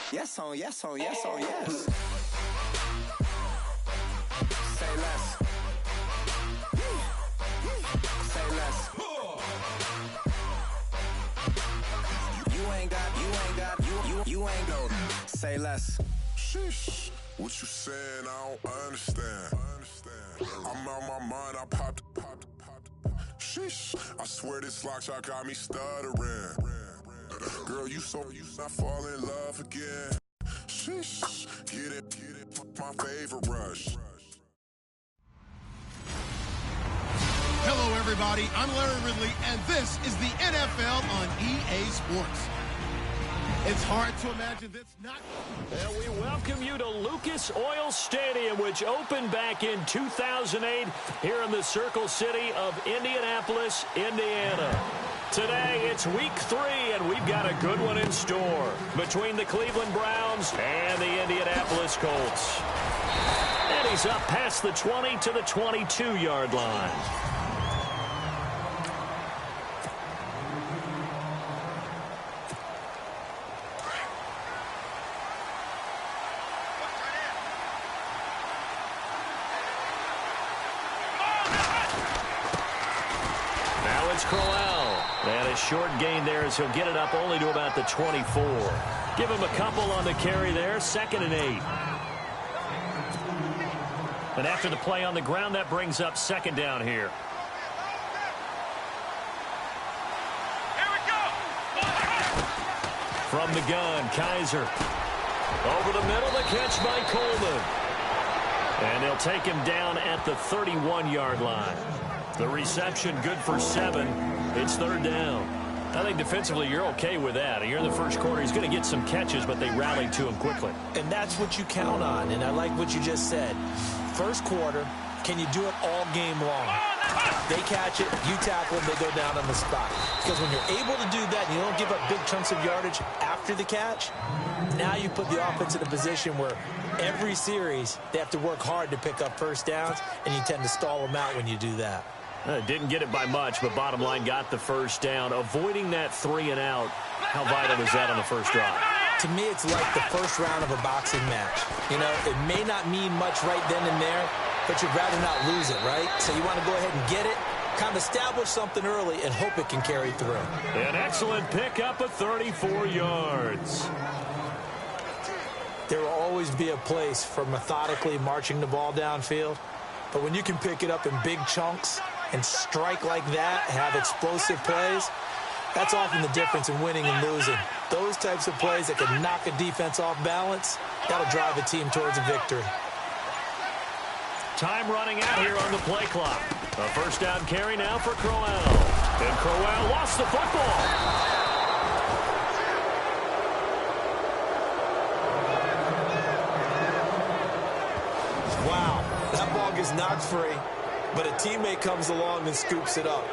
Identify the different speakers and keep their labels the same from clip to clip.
Speaker 1: Yes on yes on yes on yes. Say less. Say less. You ain't go. Say less.
Speaker 2: Sheesh. What you saying? I don't understand. I'm out my mind. I popped. Sheesh. I swear this lock shot got me stuttering. Girl, you not fall in love again. Sheesh. Get it. My favorite rush.
Speaker 3: Hello, everybody. I'm Larry Ridley, and this is the NFL on EA Sports. It's hard to imagine this not...
Speaker 4: And we welcome you to Lucas Oil Stadium, which opened back in 2008 here in the Circle City of Indianapolis, Indiana. Today, it's week 3, and we've got a good one in store between the Cleveland Browns and the Indianapolis Colts. And he's up past the 20 to the 22-yard line. And a short gain there as he'll get it up only to about the 24. Give him a couple on the carry there, 2nd and 8. And after the play on the ground, that brings up 2nd down here.
Speaker 5: Here we go.
Speaker 4: From the gun, Kaiser. Over the middle, the catch by Coleman. And they'll take him down at the 31-yard line. The reception good for 7. It's 3rd down. I think defensively you're okay with that. Here in the first quarter, he's going to get some catches, but they rallied to him quickly.
Speaker 6: And that's what you count on, and I like what you just said. First quarter, can you do it all game long? They catch it, you tackle them, they go down on the spot. Because when you're able to do that and you don't give up big chunks of yardage after the catch, now you put the offense in a position where every series they have to work hard to pick up first downs, and you tend to stall them out when you do that.
Speaker 4: Didn't get it by much, but bottom line got the first down. Avoiding that 3 and out, how vital is that on the first drive?
Speaker 6: To me, it's like the first round of a boxing match. You know, it may not mean much right then and there, but you'd rather not lose it, right? So you want to go ahead and get it, kind of establish something early, and hope it can carry through.
Speaker 4: An excellent pickup of 34 yards.
Speaker 6: There will always be a place for methodically marching the ball downfield, but when you can pick it up in big chunks and strike like that, have explosive plays, that's often the difference in winning and losing. Those types of plays that can knock a defense off balance, that'll drive a team towards a victory.
Speaker 4: Time running out here on the play clock. A first down carry now for Crowell. And Crowell lost the football.
Speaker 6: Wow, that ball gets knocked free, but a teammate comes along and scoops it up.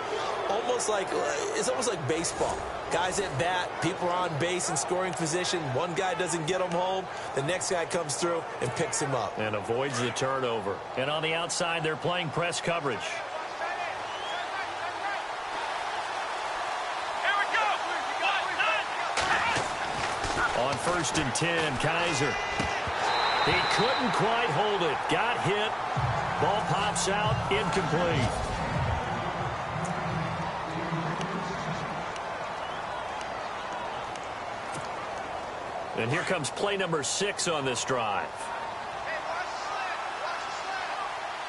Speaker 6: It's almost like baseball. Guys at bat, people are on base in scoring position. One guy doesn't get him home. The next guy comes through and picks him up.
Speaker 4: And avoids the turnover. And on the outside, they're playing press coverage.
Speaker 5: Here we go.
Speaker 4: On 1st and 10, Kaiser. He couldn't quite hold it. Got hit. Ball pops out. Incomplete. And here comes play number 6 on this drive.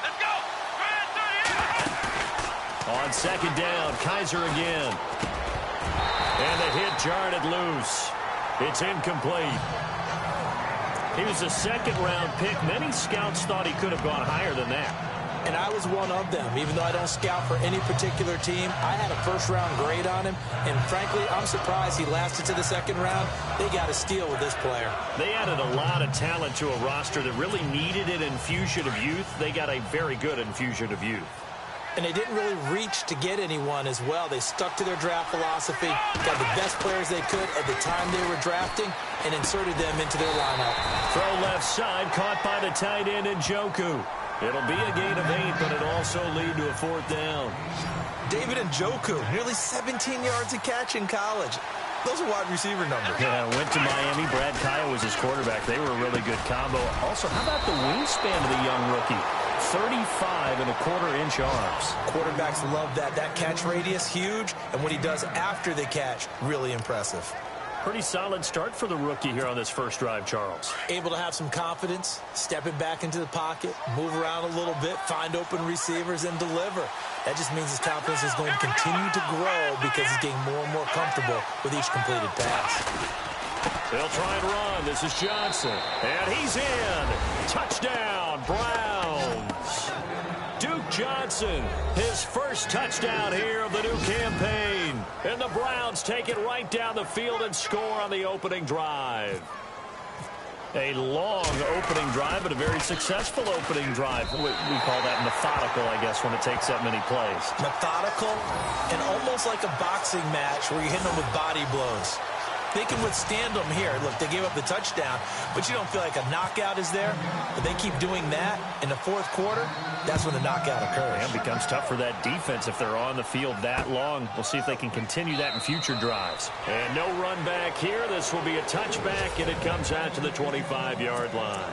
Speaker 5: Let's go.
Speaker 4: On 2nd down, Kaiser again. And the hit jarred it loose. It's incomplete. He was a 2nd-round pick. Many scouts thought he could have gone higher than that.
Speaker 6: And I was one of them. Even though I don't scout for any particular team, I had a first-round grade on him. And frankly, I'm surprised he lasted to the 2nd round. They got a steal with this player.
Speaker 4: They added a lot of talent to a roster that really needed an infusion of youth. They got a very good infusion of youth.
Speaker 6: And they didn't really reach to get anyone as well. They stuck to their draft philosophy, got the best players they could at the time they were drafting, and inserted them into their lineup.
Speaker 4: Throw left side, caught by the tight end Njoku. It'll be a gain of 8, but it'll also lead to a 4th down.
Speaker 6: David Njoku, nearly 17 yards a catch in college. Those are wide receiver numbers.
Speaker 4: Yeah, went to Miami. Brad Kaya was his quarterback. They were a really good combo. Also, how about the wingspan of the young rookie? 35.25-inch arms.
Speaker 6: Quarterbacks love that. That catch radius, huge. And what he does after the catch, really impressive.
Speaker 4: Pretty solid start for the rookie here on this first drive, Charles.
Speaker 6: Able to have some confidence, stepping back into the pocket, move around a little bit, find open receivers, and deliver. That just means his confidence is going to continue to grow because he's getting more and more comfortable with each completed pass.
Speaker 4: They'll try and run. This is Johnson. And he's in. Touchdown, Browns. Duke Johnson, his first touchdown here of the new campaign. And the Browns take it right down the field and score on the opening drive. A long opening drive, but a very successful opening drive. We call that methodical, I guess, when it takes that many plays.
Speaker 6: Methodical and almost like a boxing match where you're hitting them with body blows. They can withstand them here. Look, they gave up the touchdown, but you don't feel like a knockout is there. But they keep doing that in the fourth quarter. That's when the knockout occurs.
Speaker 4: And it becomes tough for that defense if they're on the field that long. We'll see if they can continue that in future drives. And no run back here. This will be a touchback, and it comes out to the 25-yard line.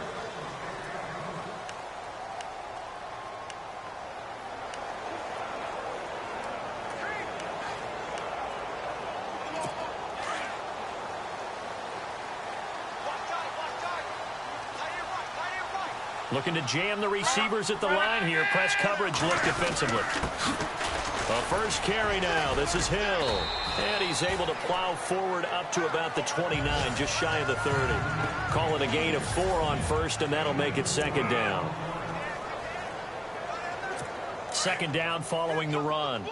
Speaker 4: Looking to jam the receivers at the line here. Press coverage look defensively. A first carry now. This is Hill. And he's able to plow forward up to about the 29, just shy of the 30. Call it a gain of 4 on first, and that'll make it second down. Second down following the run.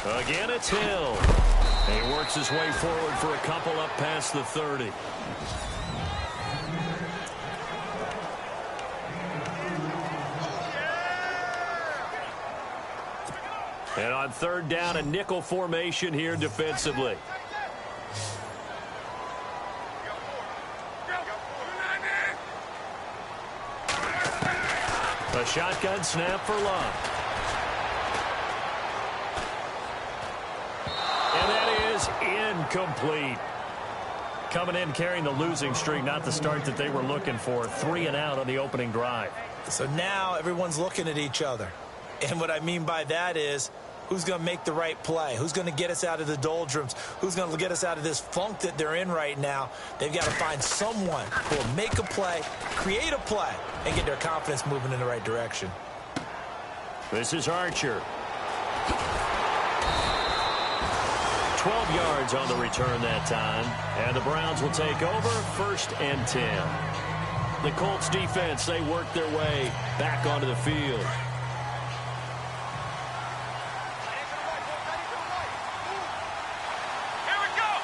Speaker 4: Again, it's Hill. He works his way forward for a couple up past the 30. And on third down, a nickel formation here defensively. A shotgun snap for Love. Incomplete. Coming in carrying the losing streak, not the start that they were looking for. 3 and out on the opening drive.
Speaker 6: So now everyone's looking at each other. And what I mean by that is, who's going to make the right play? Who's going to get us out of the doldrums? Who's going to get us out of this funk that they're in right now? They've got to find someone who will make a play, create a play, and get their confidence moving in the right direction.
Speaker 4: This is Archer. 12 yards on the return that time. And the Browns will take over, 1st and 10. The Colts defense, they work their way back onto the field.
Speaker 5: Here we go.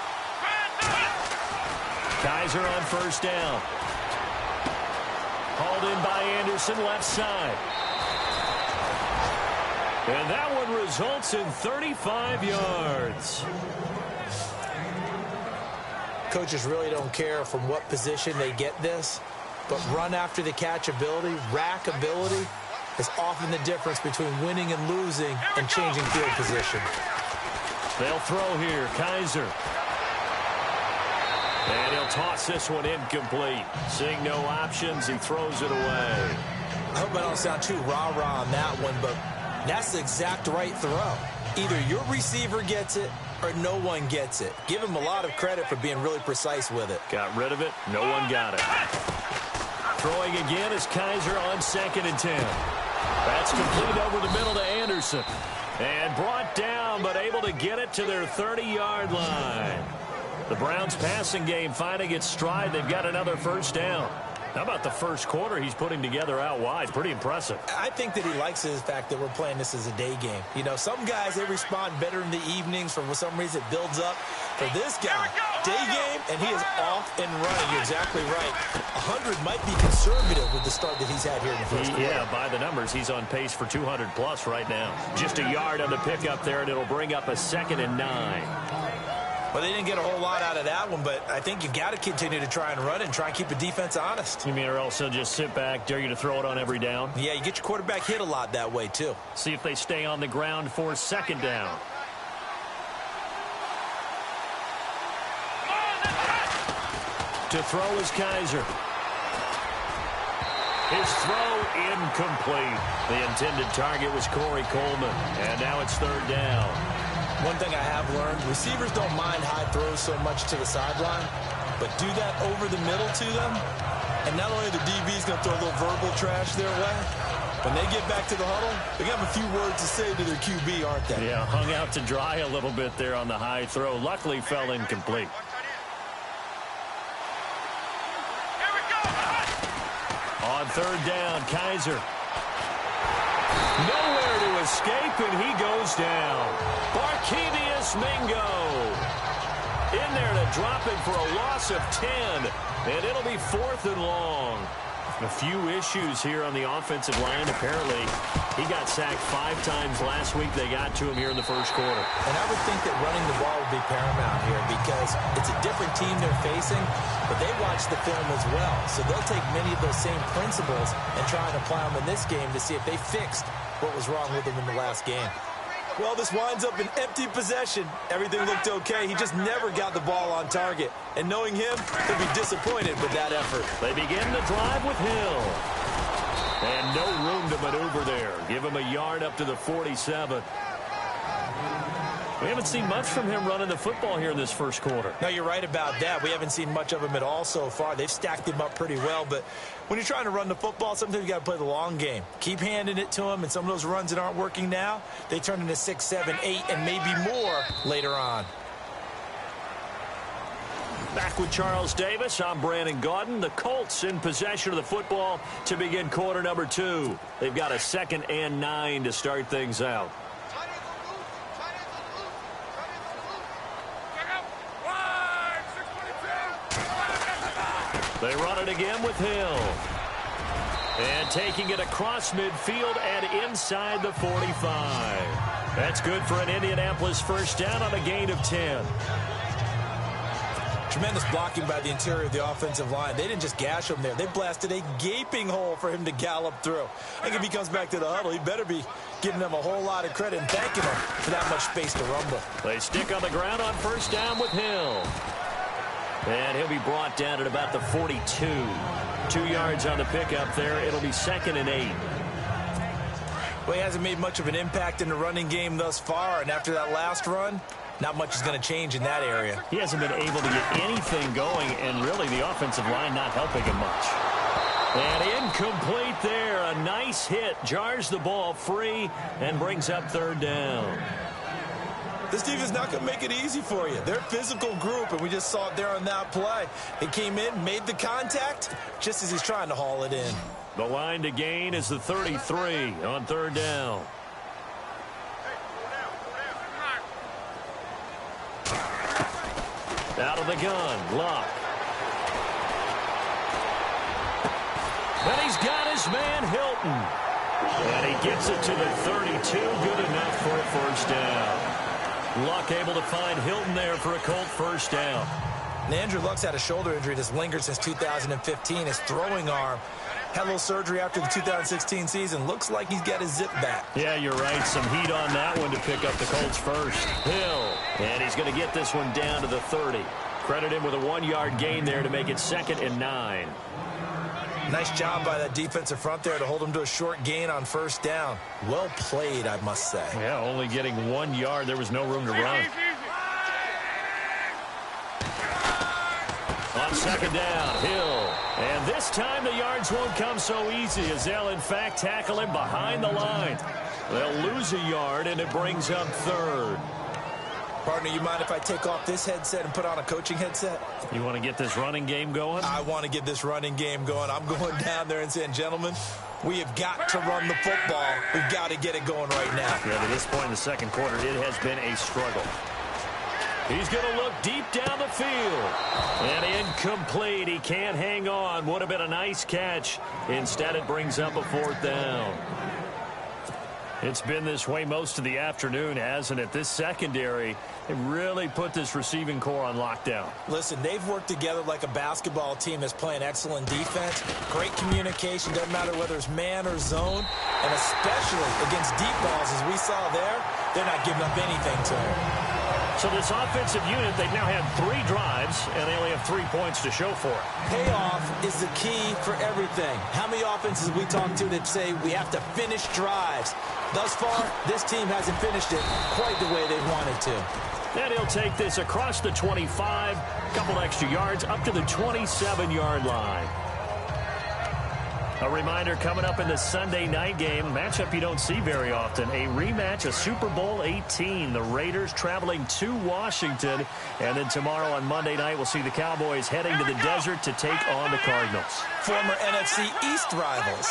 Speaker 4: Kaiser on first down. Hauled in by Anderson, left side. And that one results in 35 yards.
Speaker 6: Coaches really don't care from what position they get this, but run after the catch ability, rack ability, is often the difference between winning and losing and changing field position.
Speaker 4: They'll throw here, Kaiser. And he'll toss this one incomplete. Seeing no options, he throws it away.
Speaker 6: I hope I don't sound too rah-rah on that one, but that's the exact right throw. Either your receiver gets it or no one gets it. Give him a lot of credit for being really precise with it.
Speaker 4: Got rid of it. No one got it. Throwing again is Kaiser on 2nd and 10. That's complete over the middle to Anderson. And brought down, but able to get it to their 30-yard line. The Browns passing game finding its stride. They've got another first down. How about the first quarter he's putting together out wide? Pretty impressive.
Speaker 6: I think that he likes the fact that we're playing this as a day game. You know, some guys, they respond better in the evenings. For some reason, it builds up. For this guy, day game, and he is off and running. You're exactly right. 100 might be conservative with the start that he's had here in the first quarter.
Speaker 4: Yeah, by the numbers, he's on pace for 200-plus right now. Just a yard on the pickup there, and it'll bring up a 2nd and 9.
Speaker 6: Well, they didn't get a whole lot out of that one, but I think you've got to continue to try and run and try and keep the defense honest.
Speaker 4: You mean or also just sit back, dare you to throw it on every down?
Speaker 6: Yeah, you get your quarterback hit a lot that way, too.
Speaker 4: See if they stay on the ground for second down. To throw is Kaiser. His throw incomplete. The intended target was Corey Coleman. And now it's third down.
Speaker 6: One thing I have learned, receivers don't mind high throws so much to the sideline, but do that over the middle to them, and not only the DB is going to throw a little verbal trash their way, when they get back to the huddle, they have a few words to say to their QB, aren't they?
Speaker 4: Yeah, hung out to dry a little bit there on the high throw. Luckily fell incomplete. On third down, Kaiser. Nowhere to escape, and he goes down. Barkevius Mingo in there to drop it for a loss of 10, and it'll be 4th and long. A few issues here on the offensive line. Apparently, he got sacked 5 times last week. They got to him here in the first quarter.
Speaker 6: And I would think that running the ball would be paramount here because it's a different team they're facing, but they watch the film as well. So they'll take many of those same principles and try and apply them in this game to see if they fixed what was wrong with them in the last game. Well, this winds up an empty possession. Everything looked okay. He just never got the ball on target. And knowing him, he'll be disappointed with that effort.
Speaker 4: They begin the drive with Hill. And no room to maneuver there. Give him a yard up to the 47. We haven't seen much from him running the football here in this first quarter.
Speaker 6: No, you're right about that. We haven't seen much of him at all so far. They've stacked him up pretty well, but when you're trying to run the football, sometimes you got to play the long game. Keep handing it to him, and some of those runs that aren't working now, they turn into 6, 7, 8, and maybe more later on.
Speaker 4: Back with Charles Davis, I'm Brandon Gaudin. The Colts in possession of the football to begin quarter number 2. They've got a 2nd and 9 to start things out. They run it again with Hill. And taking it across midfield and inside the 45. That's good for an Indianapolis first down on a gain of 10.
Speaker 6: Tremendous blocking by the interior of the offensive line. They didn't just gash him there. They blasted a gaping hole for him to gallop through. I think if he comes back to the huddle, he better be giving them a whole lot of credit and thanking them for that much space to rumble.
Speaker 4: They stick on the ground on first down with Hill. And he'll be brought down at about the 42. 2 yards on the pickup there. It'll be 2nd and 8.
Speaker 6: Well, he hasn't made much of an impact in the running game thus far, and after that last run, not much is going to change in that area.
Speaker 4: He hasn't been able to get anything going, and really the offensive line not helping him much. And incomplete there. A nice hit. Jars the ball free and brings up third down.
Speaker 6: This team is not going to make it easy for you. They're a physical group, and we just saw it there on that play. They came in, made the contact, just as he's trying to haul it in.
Speaker 4: The line to gain is the 33 on third down. Out of the gun, Luck. And he's got his man, Hilton. And he gets it to the 32, good enough for a first down. Luck able to find Hilton there for a Colt first down.
Speaker 6: And Andrew Luck's had a shoulder injury that's lingered since 2015. His throwing arm had a little surgery after the 2016 season. Looks like he's got his zip back.
Speaker 4: Yeah, you're right. Some heat on that one to pick up the Colts first. Hill, and he's going to get this one down to the 30. Credit him with a 1-yard gain there to make it 2nd and 9.
Speaker 6: Nice job by that defensive front there to hold him to a short gain on first down. Well played, I must say.
Speaker 4: Yeah, only getting 1 yard. There was no room to run. On second down, Hill. And this time the yards won't come so easy as they'll, in fact, tackle him behind the line. They'll lose a yard, and it brings up third.
Speaker 6: Partner, you mind if I take off this headset and put on a coaching headset?
Speaker 4: You want to get this running game going?
Speaker 6: I want to get this running game going. I'm going down there and saying, gentlemen, we have got to run the football. We've got to get it going right now.
Speaker 4: Yeah, to this point in the second quarter, it has been a struggle. He's going to look deep down the field. And incomplete. He can't hang on. Would have been a nice catch. Instead, it brings up a fourth down. It's been this way most of the afternoon, hasn't it? This secondary, they really put this receiving core on lockdown.
Speaker 6: Listen, they've worked together like a basketball team that's playing excellent defense. Great communication, doesn't matter whether it's man or zone. And especially against deep balls, as we saw there, they're not giving up anything to them.
Speaker 4: So this offensive unit, they've now had 3 drives, and they only have 3 points to show for it.
Speaker 6: Payoff is the key for everything. How many offenses we talk to that say we have to finish drives? Thus far, this team hasn't finished it quite the way they wanted to.
Speaker 4: And he'll take this across the 25, a couple extra yards, up to the 27-yard line. A reminder coming up in the Sunday night game, matchup you don't see very often, a rematch of Super Bowl 18. The Raiders traveling to Washington. And then tomorrow on Monday night, we'll see the Cowboys heading to the desert to take on the Cardinals.
Speaker 6: Former NFC East rivals.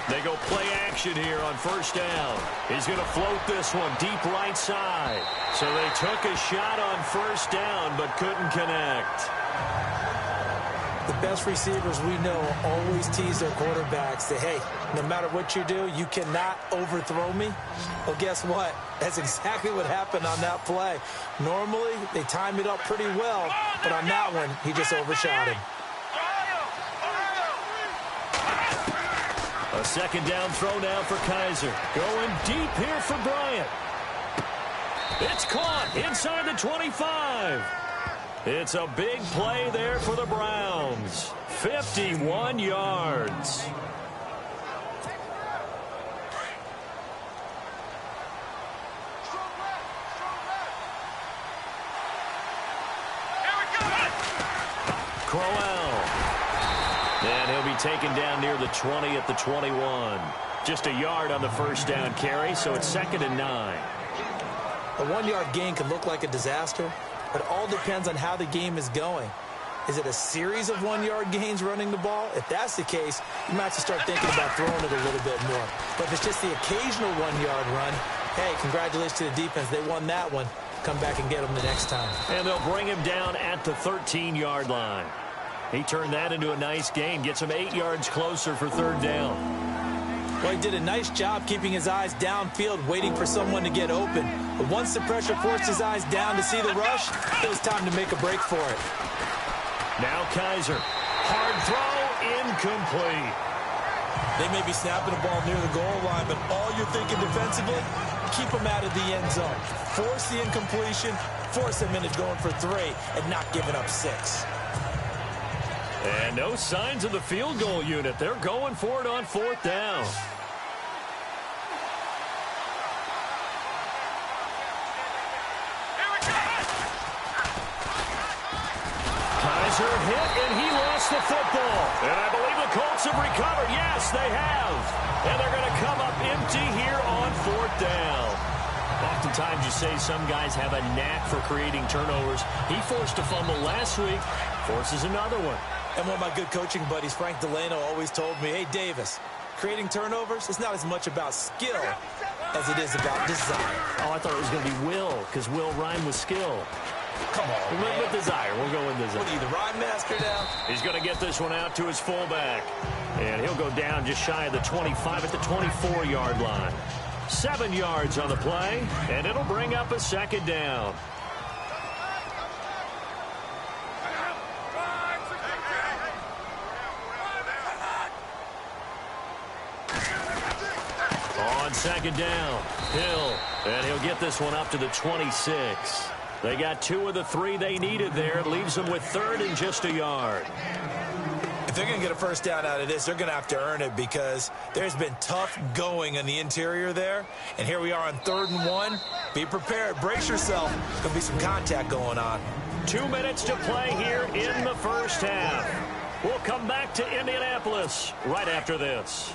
Speaker 4: They go play action here on first down. He's going to float this one deep right side. So they took a shot on first down but couldn't connect.
Speaker 6: The best receivers we know always tease their quarterbacks that, hey, no matter what you do, you cannot overthrow me. Well, guess what? That's exactly what happened on that play. Normally, they time it up pretty well, but on that one, he just overshot him.
Speaker 4: A second down throw now for Kaiser. Going deep here for Bryant. It's caught inside the 25. It's a big play there for the Browns. 51 yards. Crowell. And he'll be taken down near the 20 at the 21. Just a yard on the first down carry, so it's 2nd and 9.
Speaker 6: A 1-yard gain can look like a disaster, but it all depends on how the game is going. Is it a series of 1-yard gains running the ball? If that's the case, you might have to start thinking about throwing it a little bit more. But if it's just the occasional 1-yard run, hey, congratulations to the defense. They won that one. Come back and get them the next time.
Speaker 4: And they'll bring him down at the 13-yard line. He turned that into a nice gain. Gets him 8 yards closer for 3rd down.
Speaker 6: Well, he did a nice job keeping his eyes downfield, waiting for someone to get open. But once the pressure forced his eyes down to see the rush, it was time to make a break for it.
Speaker 4: Now Kaiser. Hard throw, incomplete.
Speaker 6: They may be snapping the ball near the goal line, but all you're thinking defensively, keep them out of the end zone. Force the incompletion, force them into going for 3, and not giving up 6.
Speaker 4: And no signs of the field goal unit. They're going for it on 4th down. Kaiser hit, and he lost the football. And I believe the Colts have recovered. Yes, they have. And they're going to come up empty here on 4th down. Oftentimes you say some guys have a knack for creating turnovers. He forced a fumble last week, forces another one.
Speaker 6: And one of my good coaching buddies, Frank Delano, always told me, hey, Davis, creating turnovers is not as much about skill as it is about desire.
Speaker 4: Oh, I thought it was going to be will, because will rhyme with skill.
Speaker 6: Come on,
Speaker 4: We'll live with desire. We'll go with desire.
Speaker 6: What are you, the rhyme master now?
Speaker 4: He's going to get this one out to his fullback. And he'll go down just shy of the 25 at the 24-yard line. 7 yards on the play, and it'll bring up a 2nd down. On 2nd down, Hill, and he'll get this one up to the 26. They got 2 of the 3 they needed there. It leaves them with 3rd and just a yard.
Speaker 6: If they're going to get a first down out of this, they're going to have to earn it because there's been tough going in the interior there. And here we are on 3rd and 1. Be prepared. Brace yourself. There's going to be some contact going on.
Speaker 4: 2 minutes to play here in the first half. We'll come back to Indianapolis right after this.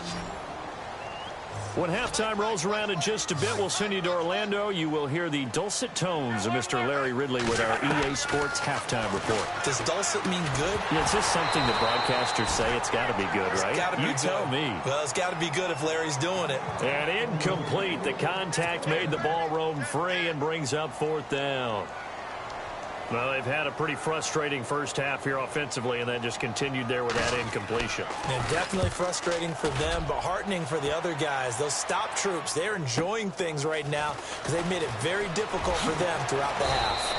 Speaker 4: When halftime rolls around in just a bit, we'll send you to Orlando. You will hear the dulcet tones of Mr. Larry Ridley with our EA Sports halftime report.
Speaker 6: Does dulcet mean good?
Speaker 4: Yeah, it's just something the broadcasters say. It's got to be good, right?
Speaker 6: It's got to be
Speaker 4: you
Speaker 6: good.
Speaker 4: Tell me.
Speaker 6: Well, it's got to be good if Larry's doing it.
Speaker 4: And incomplete. The contact made the ball roam free and brings up 4th down. Well, they've had a pretty frustrating first half here offensively, and that just continued there with that incompletion.
Speaker 6: And definitely frustrating for them, but heartening for the other guys. Those stop troops, they're enjoying things right now because they've made it very difficult for them throughout the half.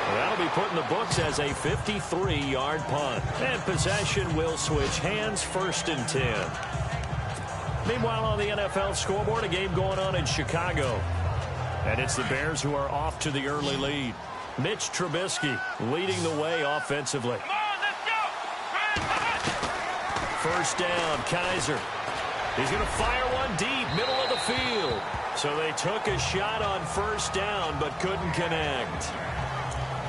Speaker 4: Well, that'll be put in the books as a 53-yard punt. And possession will switch hands, 1st and 10. Meanwhile, on the NFL scoreboard, a game going on in Chicago. And it's the Bears who are off to the early lead. Mitch Trubisky leading the way offensively.
Speaker 5: Come on, let's go.
Speaker 4: 1st down, Kaiser. He's going to fire one deep, middle of the field. So they took a shot on 1st down, but couldn't connect.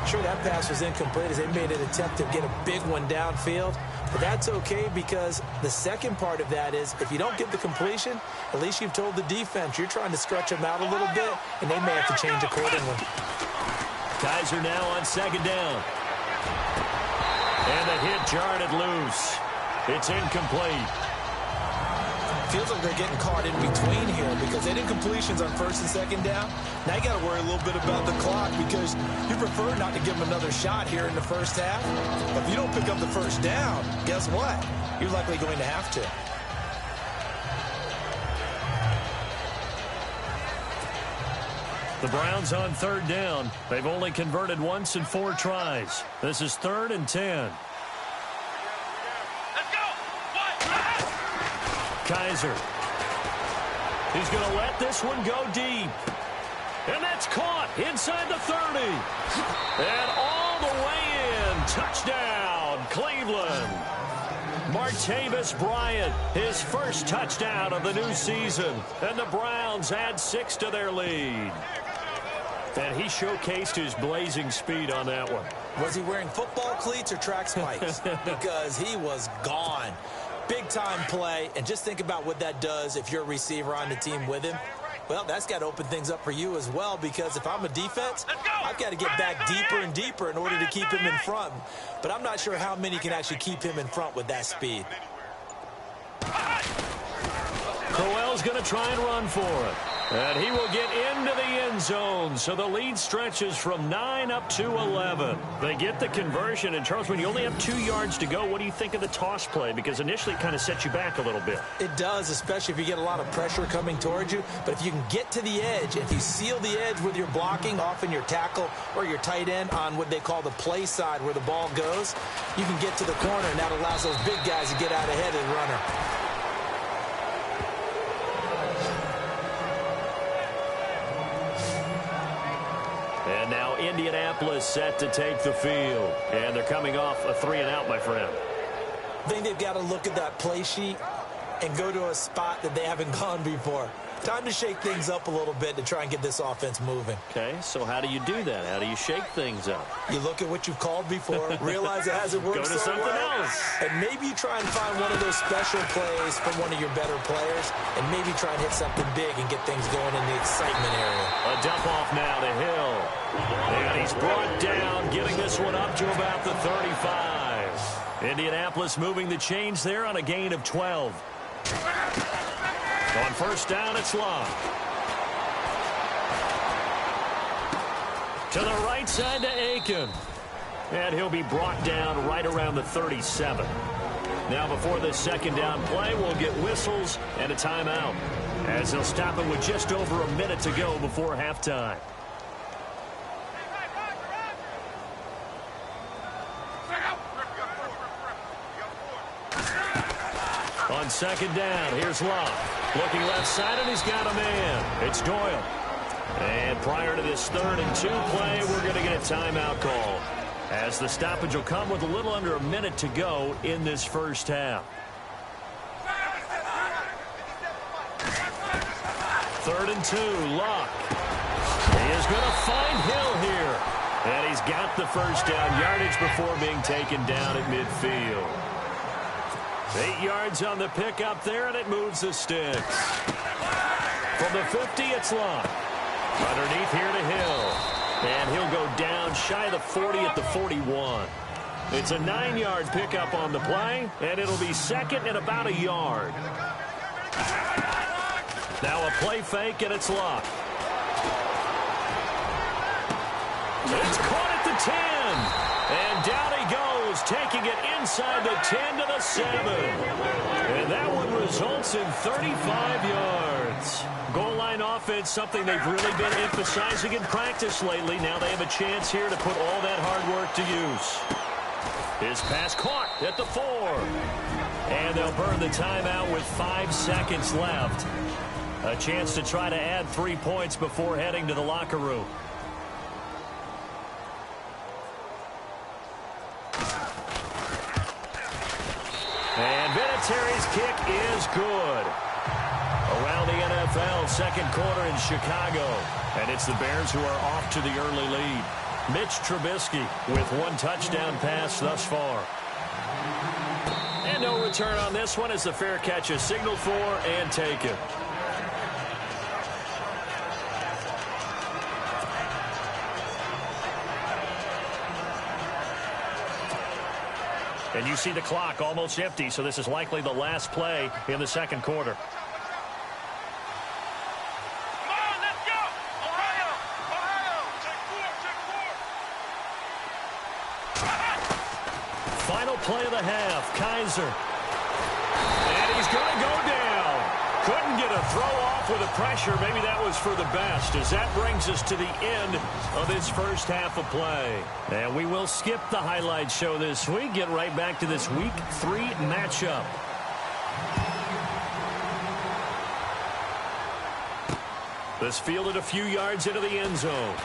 Speaker 6: Sure, that pass was incomplete as they made an attempt to get a big one downfield. But that's okay because the second part of that is if you don't get the completion, at least you've told the defense you're trying to stretch them out a little bit, and they may have to change accordingly.
Speaker 4: Kaiser now on 2nd down. And the hit jarred it loose. It's incomplete.
Speaker 6: Feels like they're getting caught in between here because they did incompletions on 1st and 2nd down. Now you got to worry a little bit about the clock because you prefer not to give them another shot here in the first half. But if you don't pick up the 1st down, guess what? You're likely going to have to.
Speaker 4: The Browns on 3rd down. They've only converted once in 4 tries. This is 3rd and 10.
Speaker 5: Let's go.
Speaker 4: Kaiser. He's going to let this one go deep. And that's caught inside the 30. And all the way in. Touchdown, Cleveland. Martavis Bryant, his first touchdown of the new season. And the Browns add 6 to their lead. And he showcased his blazing speed on that one.
Speaker 6: Was he wearing football cleats or track spikes? Because he was gone. Big-time play, and just think about what that does if you're a receiver on the team with him. Well, that's got to open things up for you as well because if I'm a defense, I've got to get back deeper and deeper in order to keep him in front. But I'm not sure how many can actually keep him in front with that speed.
Speaker 4: Crowell's going to try and run for it. And he will get into the end zone. So the lead stretches from 9 up to 11. They get the conversion. And, Charles, when you only have 2 yards to go, what do you think of the toss play? Because initially it kind of sets you back a little bit.
Speaker 6: It does, especially if you get a lot of pressure coming towards you. But if you can get to the edge, if you seal the edge with your blocking, often your tackle or your tight end on what they call the play side where the ball goes, you can get to the corner, and that allows those big guys to get out ahead of the runner.
Speaker 4: And now Indianapolis set to take the field. And they're coming off a 3-and-out, my friend.
Speaker 6: I think they've got to look at that play sheet and go to a spot that they haven't gone before. Time to shake things up a little bit to try and get this offense moving.
Speaker 4: Okay, so how do you do that? How do you shake things up?
Speaker 6: You look at what you've called before, realize it hasn't worked
Speaker 4: Go to
Speaker 6: so
Speaker 4: something
Speaker 6: well,
Speaker 4: else.
Speaker 6: and maybe you try and find one of those special plays from one of your better players, and maybe try and hit something big and get things going in the excitement area.
Speaker 4: A dump off now to Hill. And he's brought down, getting this one up to about the 35. Indianapolis moving the chains there on a gain of 12. On 1st down, it's Love. To the right side to Aiken. And he'll be brought down right around the 37. Now before this 2nd down play, we'll get whistles and a timeout, as they'll stop it with just over a minute to go before halftime. On 2nd down, here's Love. Looking left side, and he's got a man. It's Doyle. And prior to this 3rd and 2 play, we're going to get a timeout call, as the stoppage will come with a little under a minute to go in this first half. 3rd and 2, Luck. He is going to find Hill here. And he's got the first down yardage before being taken down at midfield. 8 yards on the pickup there, and it moves the sticks. From the 50, it's Luck. Underneath here to Hill. And he'll go down shy of the 40 at the 41. It's a 9-yard pickup on the play, and it'll be second and about a yard. Now a play fake, and it's Luck. It's caught at the 10. And down he goes, taking it inside the 10 to the 7. And that one results in 35 yards. Goal line offense, something they've really been emphasizing in practice lately. Now they have a chance here to put all that hard work to use. His pass caught at the 4. And they'll burn the timeout with 5 seconds left. A chance to try to add 3 points before heading to the locker room. And Vinatieri's kick is good. Around the NFL, second quarter in Chicago. And it's the Bears who are off to the early lead. Mitch Trubisky with 1 touchdown pass thus far. And no return on this one as the fair catch is signaled for and taken. And you see the clock almost empty, so this is likely the last play in the second quarter.
Speaker 5: Come on, let's go! Ohio! Take 4!
Speaker 4: Final play of the half, Kaiser. And he's going to go down. Couldn't get a throw off with the pressure. Maybe that was for the best, as that brings us to the end of this first half of play. And we will skip the highlight show this week. Get right back to this week 3 matchup. This fielded a few yards into the end zone.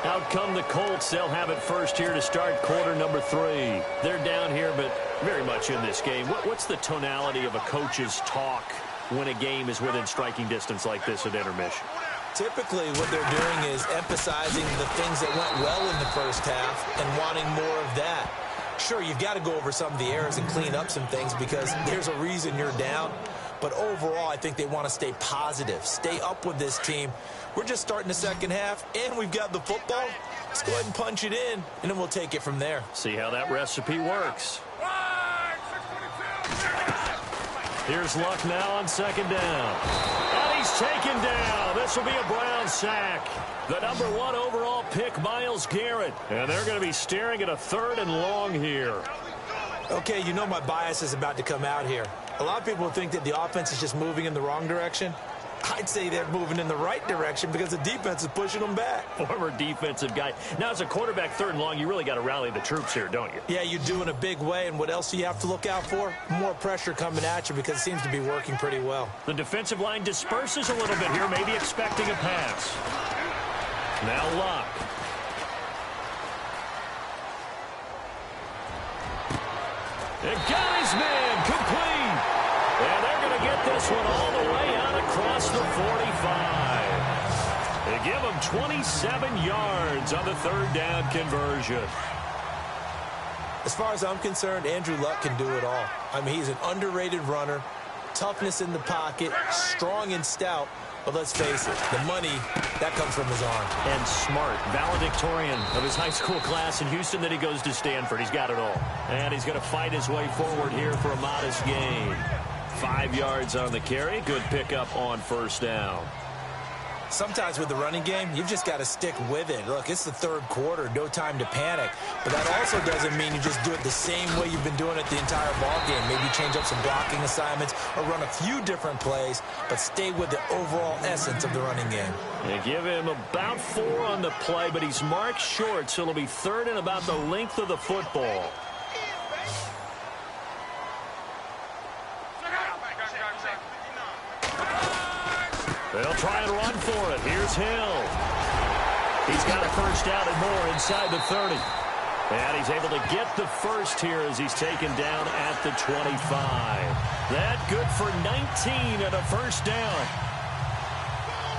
Speaker 4: Out come the Colts. They'll have it first here to start quarter number 3. They're down here, but very much in this game. What's the tonality of a coach's talk when a game is within striking distance like this at intermission?
Speaker 6: Typically, what they're doing is emphasizing the things that went well in the first half and wanting more of that. Sure, you've got to go over some of the errors and clean up some things because there's a reason you're down. But overall, I think they want to stay positive, stay up with this team. We're just starting the second half, and we've got the football. Let's go ahead and punch it in, and then we'll take it from there.
Speaker 4: See how that recipe works. Here's Luck now on second down. And he's taken down. This will be a Brown sack. The number 1 overall pick, Myles Garrett. And they're going to be staring at a 3rd and long here.
Speaker 6: Okay, you know my bias is about to come out here. A lot of people think that the offense is just moving in the wrong direction. I'd say they're moving in the right direction because the defense is pushing them back.
Speaker 4: Former defensive guy. Now, as a quarterback 3rd and long, you really got to rally the troops here, don't you?
Speaker 6: Yeah, you do in a big way. And what else do you have to look out for? More pressure coming at you because it seems to be working pretty well.
Speaker 4: The defensive line disperses a little bit here, maybe expecting a pass. Now Luck. It got his man complete. And they're going to get this one all the way out across the 45. They give him 27 yards on the 3rd down conversion.
Speaker 6: As far as I'm concerned, Andrew Luck can do it all. I mean, he's an underrated runner, toughness in the pocket, strong and stout. But let's face it, the money, that comes from his arm.
Speaker 4: And smart, valedictorian of his high school class in Houston. Then he goes to Stanford. He's got it all. And he's going to fight his way forward here for a modest gain. 5 yards on the carry. Good pickup on 1st down.
Speaker 6: Sometimes with the running game, you've just got to stick with it. Look, it's the 3rd quarter, no time to panic. But that also doesn't mean you just do it the same way you've been doing it the entire ball game. Maybe change up some blocking assignments or run a few different plays, but stay with the overall essence of the running game.
Speaker 4: They give him about 4 on the play, but he's marked short, so it'll be 3rd and about the length of the football. They'll try and run for it. Here's Hill. He's got a 1st down and more inside the 30. And he's able to get the 1st here as he's taken down at the 25. That good for 19 and a first down.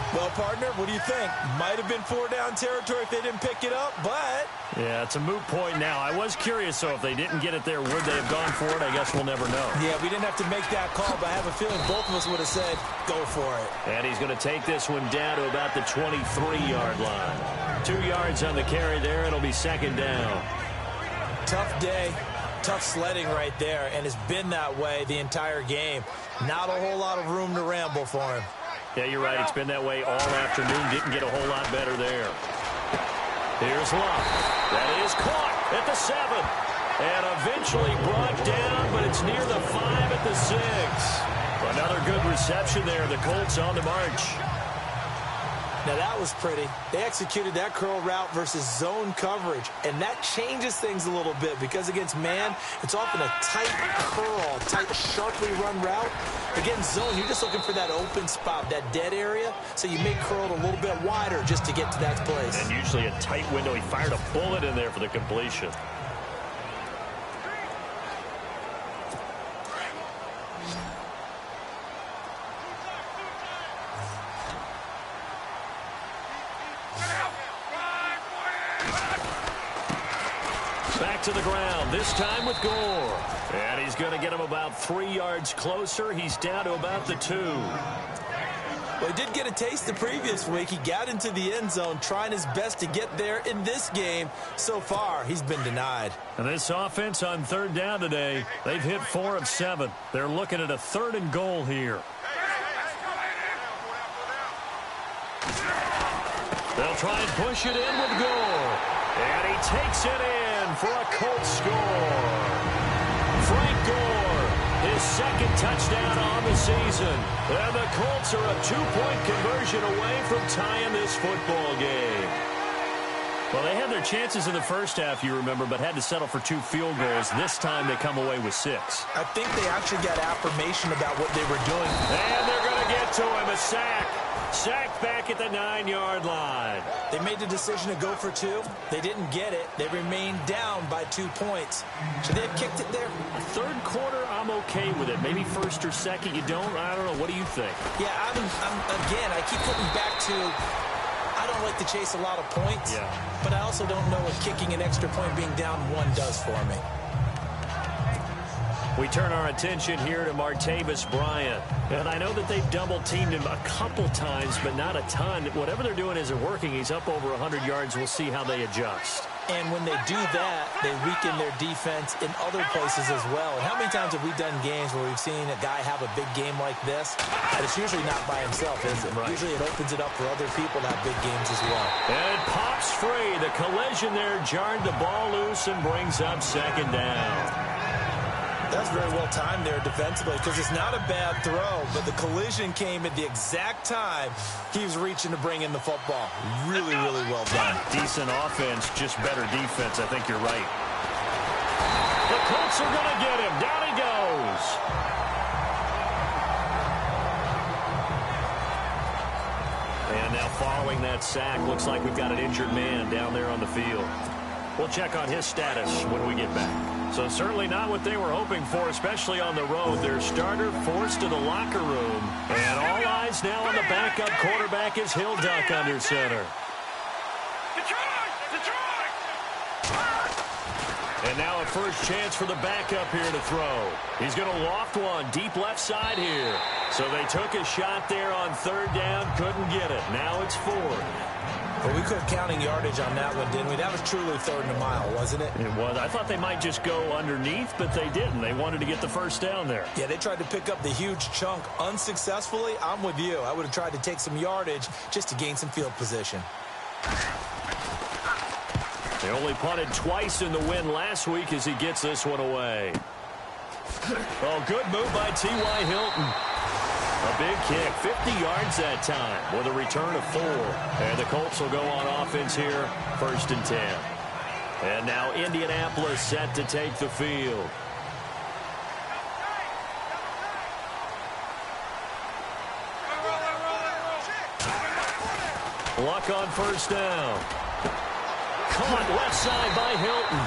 Speaker 6: Well, partner, what do you think? Might have been 4-down territory if they didn't pick it up, but...
Speaker 4: Yeah, it's a moot point now. I was curious, so if they didn't get it there, would they have gone for it? I guess we'll never know.
Speaker 6: Yeah, we didn't have to make that call, but I have a feeling both of us would have said, go for it.
Speaker 4: And he's going to take this one down to about the 23-yard line. 2 yards on the carry there. It'll be second down.
Speaker 6: Tough day, tough sledding right there, and it's been that way the entire game. Not a whole lot of room to ramble for him.
Speaker 4: Yeah, you're right. It's been that way all afternoon. Didn't get a whole lot better there. Here's Luck. That is caught at the 7. And eventually brought down, but it's near the 5 at the 6. Another good reception there. The Colts on the march.
Speaker 6: Now, that was pretty. They executed that curl route versus zone coverage, and that changes things a little bit because against man, it's often a tight curl, tight, sharply run route. Against zone, you're just looking for that open spot, that dead area, so you make curl a little bit wider just to get to that place.
Speaker 4: And usually a tight window. He fired a bullet in there for the completion. Back to the ground, this time with Gore. And he's going to get him about 3 yards closer. He's down to about the 2.
Speaker 6: Well, he did get a taste the previous week. He got into the end zone, trying his best to get there in this game. So far, he's been denied.
Speaker 4: And this offense on third down today, they've hit 4 of 7. They're looking at a 3rd and goal here. They'll try and push it in with Gore. And he takes it in for a Colts score. Frank Gore, his 2nd touchdown on the season. And the Colts are a 2-point conversion away from tying this football game. Well, they had their chances in the first half, you remember, but had to settle for 2 field goals. This time they come away with 6.
Speaker 6: I think they actually got affirmation about what they were doing.
Speaker 4: And they're going to get to him, a sack. Sacked back at the 9-yard line.
Speaker 6: They made the decision to go for 2. They didn't get it. They remained down by 2 points. Should they have kicked it there?
Speaker 4: Third quarter, I'm okay with it. Maybe first or second, you don't? I don't know. What do you think?
Speaker 6: Yeah, again, I keep coming back to I don't like to chase a lot of points, but I also don't know what kicking an extra point being down 1 does for me.
Speaker 4: We turn our attention here to Martavis Bryant. And I know that they've double-teamed him a couple times, but not a ton. Whatever they're doing isn't working. He's up over 100 yards. We'll see how they adjust.
Speaker 6: And when they do that, they weaken their defense in other places as well. And how many times have we done games where we've seen a guy have a big game like this? And it's usually not by himself, is it? Right. Usually it opens it up for other people to have big games as well.
Speaker 4: And it pops free. The collision there jarred the ball loose and brings up 2nd down.
Speaker 6: That's very well timed there defensively because it's not a bad throw, but the collision came at the exact time he was reaching to bring in the football. Really, really well done.
Speaker 4: Decent offense, just better defense. I think you're right. The Colts are going to get him. Down he goes. And now following that sack, looks like we've got an injured man down there on the field. We'll check on his status when we get back. So certainly not what they were hoping for, especially on the road. Their starter forced to the locker room. And all eyes now on the backup quarterback as he'll duck under center. And now a first chance for the backup here to throw. He's going to loft one deep left side here. So they took a shot there on 3rd down, couldn't get it. Now it's 4th.
Speaker 6: But we quit counting yardage on that one, didn't we? That was truly 3rd and a mile, wasn't it?
Speaker 4: It was. I thought they might just go underneath, but they didn't. They wanted to get the first down there.
Speaker 6: Yeah, they tried to pick up the huge chunk unsuccessfully. I'm with you. I would have tried to take some yardage just to gain some field position.
Speaker 4: They only punted twice in the win last week as he gets this one away. Oh, good move by T.Y. Hilton. A big kick, 50 yards that time with a return of 4. And the Colts will go on offense here, 1st and 10. And now Indianapolis set to take the field. Luck on 1st down. Caught left side by Hilton.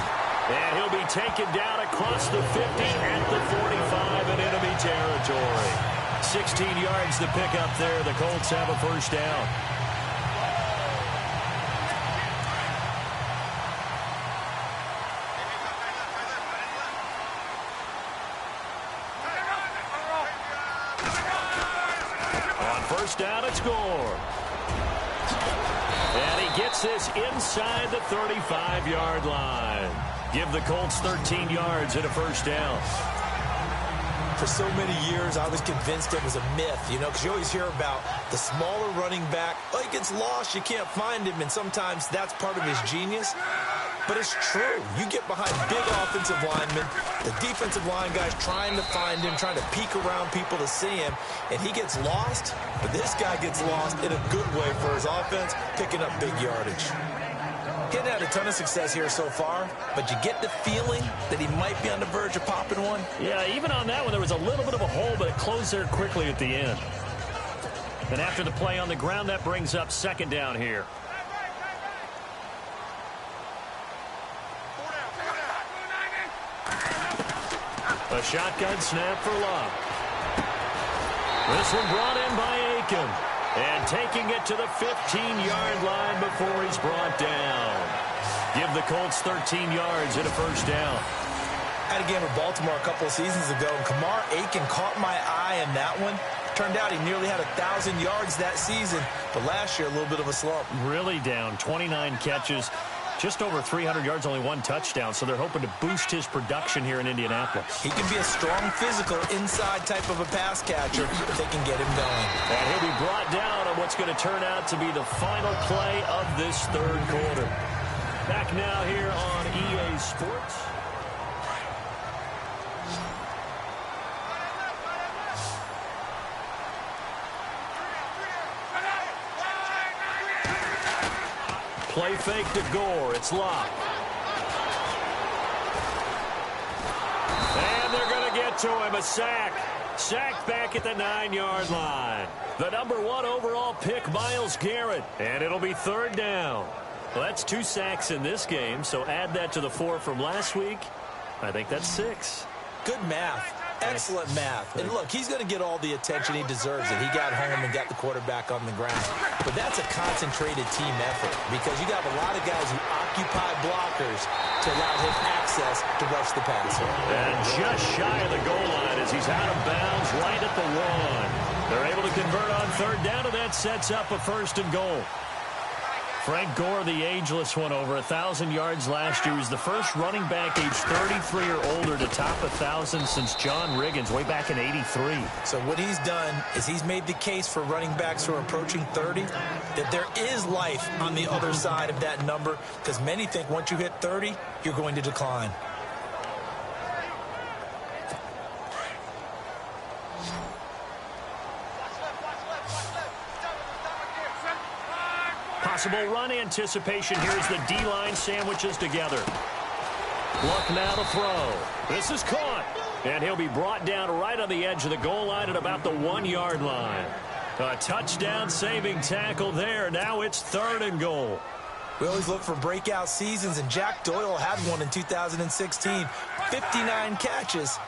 Speaker 4: And he'll be taken down across the 50 at the 45 in enemy territory. 16 yards to pick up there. The Colts have a first down. On first down, it's Gore. And he gets this inside the 35-yard line. Give the Colts 13 yards and a first down.
Speaker 6: For so many years, I was convinced it was a myth, you know, because you always hear about the smaller running back. Oh, he gets lost, you can't find him, and sometimes that's part of his genius. But it's true. You get behind big offensive linemen, the defensive line guys trying to find him, trying to peek around people to see him, and he gets lost. But this guy gets lost in a good way for his offense, picking up big yardage. He hasn't had a ton of success here so far, but you get the feeling that he might be on the verge of popping one.
Speaker 4: Yeah, even on that one, there was a little bit of a hole, but it closed there quickly at the end. And after the play on the ground, that brings up second down here. A shotgun snap for Love. This one brought in by Aiken. And taking it to the 15-yard line before he's brought down. Give the Colts 13 yards and a first down.
Speaker 6: I had a game with Baltimore a couple of seasons ago, and Kamar Aiken caught my eye in that one. Turned out he nearly had 1,000 yards that season, but last year a little bit of a slump.
Speaker 4: Really down, 29 catches, just over 300 yards, only one touchdown, so they're hoping to boost his production here in Indianapolis.
Speaker 6: He can be a strong physical inside type of a pass catcher if they can get him going.
Speaker 4: And he'll be brought down on what's going to turn out to be the final play of this third quarter. Back now here on EA Sports. Play fake to Gore. It's Locke. And they're going to get to him. A sack. Sacked back at the 9-yard line. The number 1 overall pick, Myles Garrett. And it'll be third down. Well, that's 2 sacks in this game, so add that to the 4 from last week. I think that's 6.
Speaker 6: Good math. Excellent math. And look, he's going to get all the attention he deserves. And he got home and got the quarterback on the ground. But that's a concentrated team effort because you got a lot of guys who occupy blockers to allow him access to rush the passer.
Speaker 4: And just shy of the goal line as he's out of bounds right at the 1. They're able to convert on third down, and that sets up a first and goal. Frank Gore, the ageless one, over 1,000 yards last year. He was the first running back age 33 or older to top 1,000 since John Riggins way back in '83.
Speaker 6: So what he's done is he's made the case for running backs who are approaching 30 that there is life on the other side of that number because many think once you hit 30, you're going to decline.
Speaker 4: Possible run anticipation here as the D-line sandwiches together. Luck now to throw. This is caught. And he'll be brought down right on the edge of the goal line at about the 1-yard line. A touchdown saving tackle there. Now it's third and goal.
Speaker 6: We always look for breakout seasons, and Jack Doyle had one in 2016. 59 catches.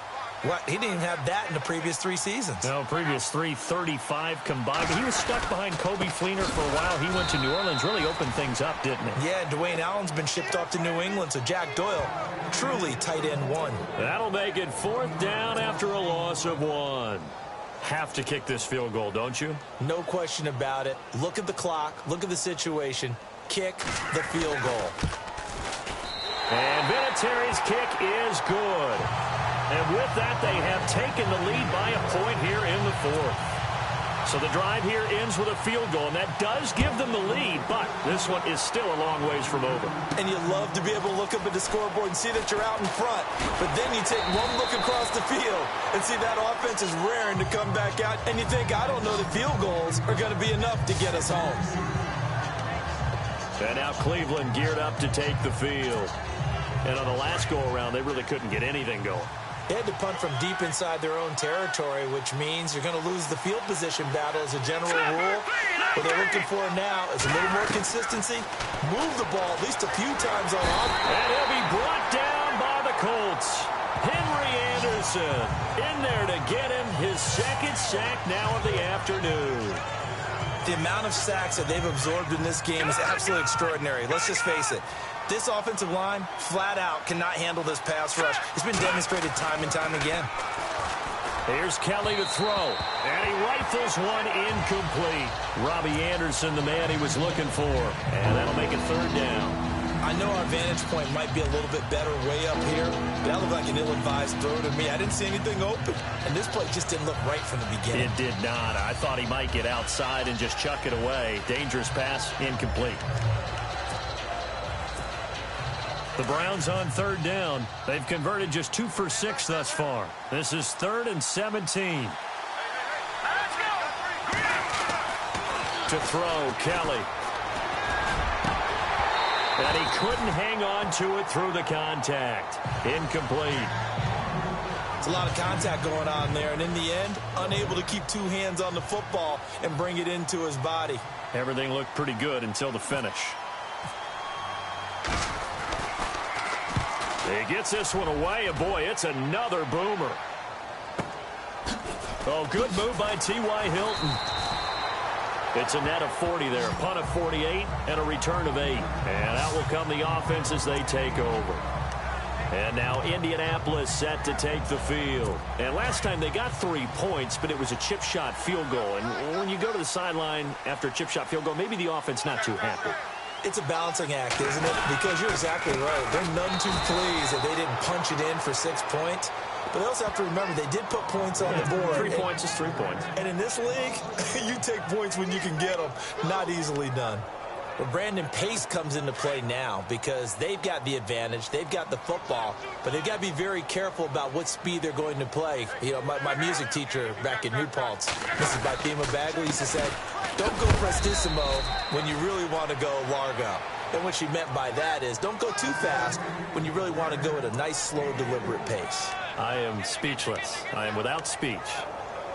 Speaker 6: What? He didn't even have that in the previous 3 seasons.
Speaker 4: No, previous 3, 35 combined. But he was stuck behind Kobe Fleener for a while. He went to New Orleans, really opened things up, didn't he?
Speaker 6: Yeah, Dwayne Allen's been shipped off to New England, so Jack Doyle, truly tight end 1.
Speaker 4: That'll make it fourth down after a loss of 1. Have to kick this field goal, don't you?
Speaker 6: No question about it. Look at the clock. Look at the situation. Kick the field goal.
Speaker 4: And Vinatieri's kick is good. And with that, they have taken the lead by a point here in the 4th. So the drive here ends with a field goal, and that does give them the lead, but this one is still a long ways from over.
Speaker 6: And you love to be able to look up at the scoreboard and see that you're out in front, but then you take one look across the field and see that offense is raring to come back out, and you think, I don't know that field goals are going to be enough to get us home.
Speaker 4: And now Cleveland geared up to take the field. And on the last go-around, they really couldn't get anything going.
Speaker 6: They had to punt from deep inside their own territory, which means you're going to lose the field position battle as a general rule. What they're looking for now is a little more consistency. Move the ball at least a few times on offense.
Speaker 4: And he'll be brought down Colts. Henry Anderson in there to get him his second sack now of the afternoon.
Speaker 6: The amount of sacks that they've absorbed in this game is absolutely extraordinary. Let's just face it. This offensive line, flat out, cannot handle this pass rush. It's been demonstrated time and time again.
Speaker 4: Here's Kelly to throw, and he rifles one incomplete. Robbie Anderson, the man he was looking for, and that'll make it third down.
Speaker 6: I know our vantage point might be a little bit better way up here, but that looked like an ill-advised throw to me. I didn't see anything open, and this play just didn't look right from the beginning.
Speaker 4: It did not. I thought he might get outside and just chuck it away. Dangerous pass, incomplete. The Browns on third down. They've converted just 2 for 6 thus far. This is 3rd and 17. To throw, Kelly. And he couldn't hang on to it through the contact. Incomplete.
Speaker 6: It's a lot of contact going on there, and in the end, unable to keep 2 hands on the football and bring it into his body.
Speaker 4: Everything looked pretty good until the finish. He gets this one away, and boy, it's another boomer. Oh, good move by T.Y. Hilton. It's a net of 40 there, punt of 48, and a return of 8. And out will come the offense as they take over. And now Indianapolis set to take the field. And last time they got 3 points, but it was a chip shot field goal. And when you go to the sideline after a chip shot field goal, maybe the offense not too happy.
Speaker 6: It's a balancing act, isn't it? Because you're exactly right. They're none too pleased that they didn't punch it in for 6 points. But they also have to remember they did put points on the board.
Speaker 4: 3 points is 3 points.
Speaker 6: And in this league, you take points when you can get them. Not easily done. But Brandon, pace comes into play now because they've got the advantage. They've got the football. But they've got to be very careful about what speed they're going to play. You know, my music teacher back in New Paltz, Mrs. Bathema Bagley, used to say, don't go prestissimo when you really want to go largo. And what she meant by that is don't go too fast when you really want to go at a nice, slow, deliberate pace.
Speaker 4: I am speechless. I am without speech.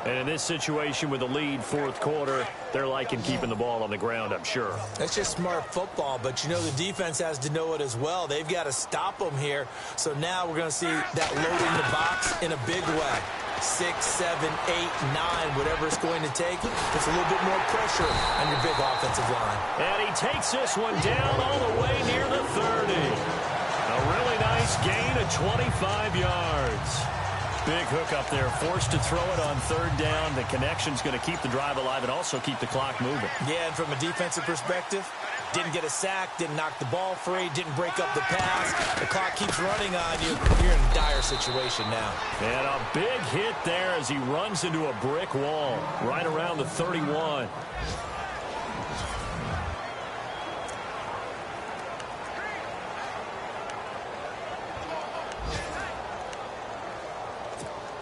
Speaker 4: And in this situation with the lead, 4th quarter, they're liking keeping the ball on the ground, I'm sure.
Speaker 6: That's just smart football, but you know the defense has to know it as well. They've got to stop them here. So now we're going to see that loading the box in a big way. 6, 7, 8, 9, whatever it's going to take. Puts a little bit more pressure on your big offensive line.
Speaker 4: And he takes this one down all the way near the 30. A really nice gain of 25 yards. Big hook up there, forced to throw it on 3rd down. The connection's going to keep the drive alive and also keep the clock moving.
Speaker 6: Yeah, and from a defensive perspective, didn't get a sack, didn't knock the ball free, didn't break up the pass. The clock keeps running on you. You're in a dire situation now.
Speaker 4: And a big hit there as he runs into a brick wall right around the 31.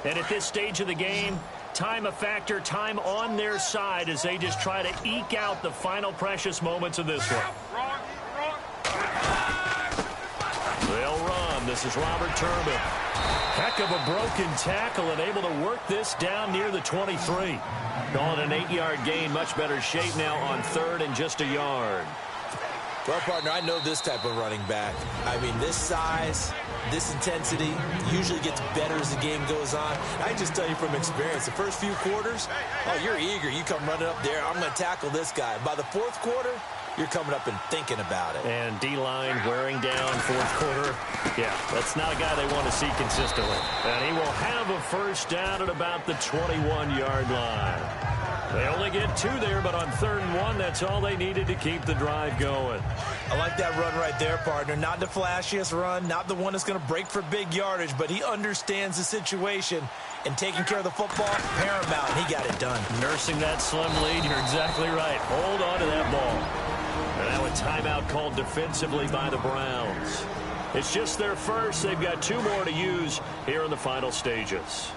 Speaker 4: And at this stage of the game, time a factor, time on their side as they just try to eke out the final precious moments of this one. They'll run. This is Robert Turbin. Heck of a broken tackle and able to work this down near the 23. Calling an 8-yard gain, much better shape now on 3rd and just a yard.
Speaker 6: Well, partner, I know this type of running back. I mean, this size, this intensity usually gets better as the game goes on. I just tell you from experience, the first few quarters, oh, you're eager. You come running up there, I'm going to tackle this guy. By the 4th quarter, you're coming up and thinking about it.
Speaker 4: And D-line wearing down 4th quarter. Yeah, that's not a guy they want to see consistently. And he will have a first down at about the 21-yard line. They only get 2 there, but on 3rd and 1, that's all they needed to keep the drive going.
Speaker 6: I like that run right there, partner. Not the flashiest run, not the one that's going to break for big yardage, but he understands the situation, and taking care of the football, paramount. He got it done.
Speaker 4: Nursing that slim lead, you're exactly right. Hold on to that ball. And now a timeout called defensively by the Browns. It's just their first. They've got 2 more to use here in the final stages.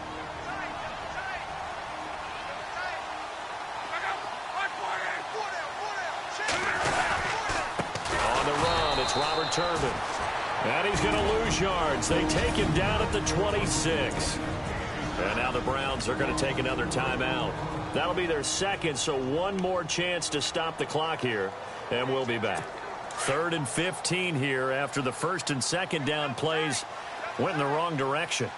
Speaker 4: It's Robert Turbin. And he's going to lose yards. They take him down at the 26. And now the Browns are going to take another timeout. That'll be their 2nd, so 1 more chance to stop the clock here. And we'll be back. 3rd and 15 here after the 1st and 2nd down plays Went in the wrong direction.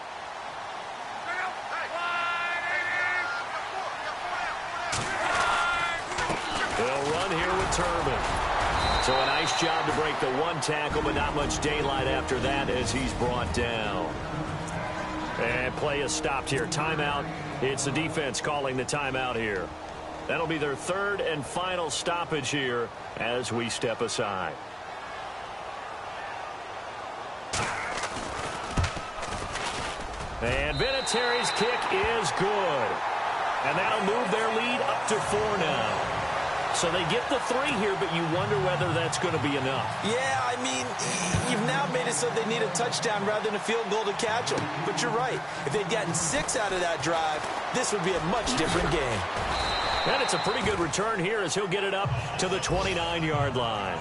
Speaker 4: They'll run here with Turbin. So a nice job to break the one tackle, but not much daylight after that as he's brought down. And play is stopped here. Timeout. It's the defense calling the timeout here. That'll be their third and final stoppage here as we step aside. And Vinatieri's kick is good. And that'll move their lead up to 4 now. So they get the 3 here, but you wonder whether that's going to be enough.
Speaker 6: Yeah, I mean, you've now made it so they need a touchdown rather than a field goal to catch them. But you're right. If they'd gotten 6 out of that drive, this would be a much different game.
Speaker 4: And it's a pretty good return here as he'll get it up to the 29-yard line.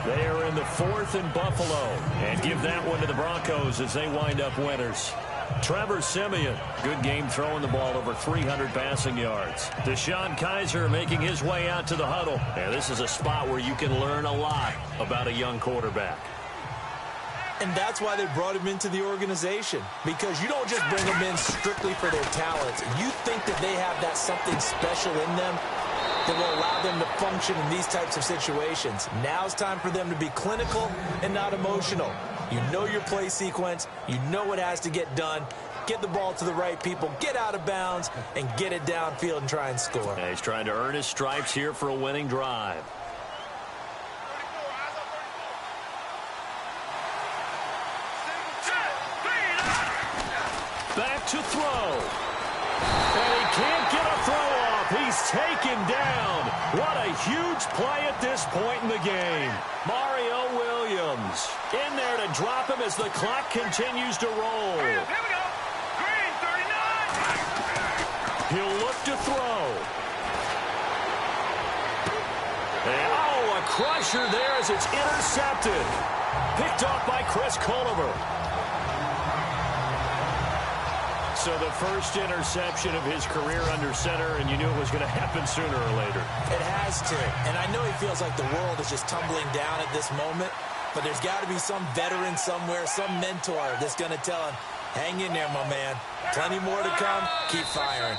Speaker 4: They are in the 4th and Buffalo. And give that one to the Broncos as they wind up winners. Trevor Siemian, good game throwing the ball, over 300 passing yards. Deshaun Kaiser making his way out to the huddle. And this is a spot where you can learn a lot about a young quarterback.
Speaker 6: And that's why they brought him into the organization. Because you don't just bring them in strictly for their talents. You think that they have that something special in them that will allow them to function in these types of situations. Now it's time for them to be clinical and not emotional. You know your play sequence. You know what has to get done. Get the ball to the right people, get out of bounds, and get it downfield and try and score.
Speaker 4: Yeah, he's trying to earn his stripes here for a winning drive. Back to throw. And he can't get a throw off. He's taken down. What a huge play at this point in the game. Mario Williams in there to drop him as the clock continues to roll.
Speaker 5: Here we go. Green, 39.
Speaker 4: He'll look to throw. And, oh, a crusher there as it's intercepted. Picked off by Chris Culliver. So the first interception of his career under center, and you knew it was going to happen sooner or later.
Speaker 6: It has to. And I know he feels like the world is just tumbling down at this moment, but there's got to be some veteran somewhere, some mentor that's going to tell him, hang in there, my man. Plenty more to come. Keep firing.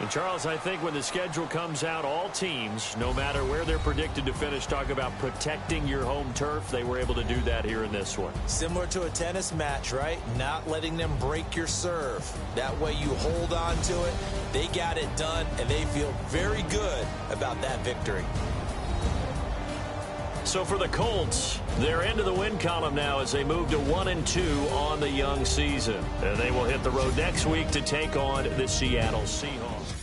Speaker 4: And Charles, I think when the schedule comes out, all teams, no matter where they're predicted to finish, talk about protecting your home turf. They were able to do that here in this one.
Speaker 6: Similar to a tennis match, right? Not letting them break your serve. That way you hold on to it. They got it done, and they feel very good about that victory.
Speaker 4: So for the Colts, they're into the win column now as they move to 1-2 on the young season. And they will hit the road next week to take on the Seattle Seahawks.